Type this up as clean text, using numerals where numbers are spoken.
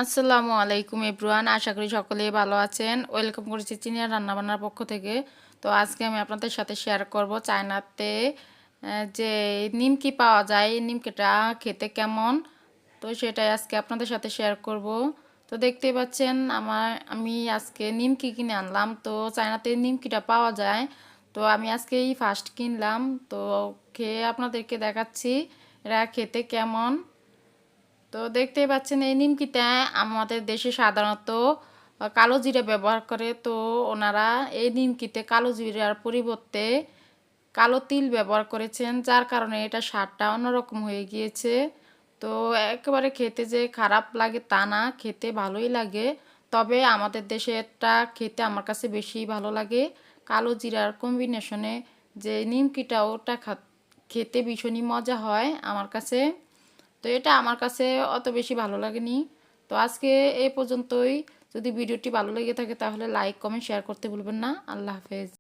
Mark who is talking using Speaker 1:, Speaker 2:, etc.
Speaker 1: আসসালামু আলাইকুম এভরিওয়ান, আশা করি সকলেই ভালো আছেন। ওয়েলকাম করেছি চিনিয়া রান্নাবান্নার পক্ষ থেকে। তো আজকে আমি আপনাদের সাথে শেয়ার করব চায়নাতে যে নিমকি পাওয়া যায়, এই নিমকিটা খেতে কেমন, তো সেটাই আজকে আপনাদের সাথে শেয়ার করব। তো দেখতেই পাচ্ছেন আমি আজকে নিমকি কিনে আনলাম। তো চায়নাতে নিমকিটা পাওয়া যায়, তো আমি আজকেই ফার্স্ট কিনলাম। তো খেয়ে আপনাদেরকে দেখাচ্ছি এরা খেতে কেমন। তো দেখতেই পাচ্ছেন এই নিমকিটা আমাদের দেশে সাধারণত কালো জিরা ব্যবহার করে। তো ওনারা এই নিমকিতে কালো জিরার পরিবর্তে কালো তিল ব্যবহার করেছেন, যার কারণে এটা স্বাদটা অন্যরকম হয়ে গিয়েছে। তো একেবারে খেতে যে খারাপ লাগে তা না, খেতে ভালোই লাগে। তবে আমাদের দেশে এটা খেতে আমার কাছে বেশি ভালো লাগে। কালো জিরার কম্বিনেশনে যে নিমকিটা ওটা খেতে ভীষণই মজা হয় আমার কাছে। তো এটা আমার কাছে অত বেশি ভালো লাগেনি। তো আজকে এই পর্যন্তই। যদি ভিডিওটি ভালো লেগে থাকে তাহলে লাইক কমেন্ট শেয়ার করতে ভুলবেন না। আল্লাহ হাফেজ।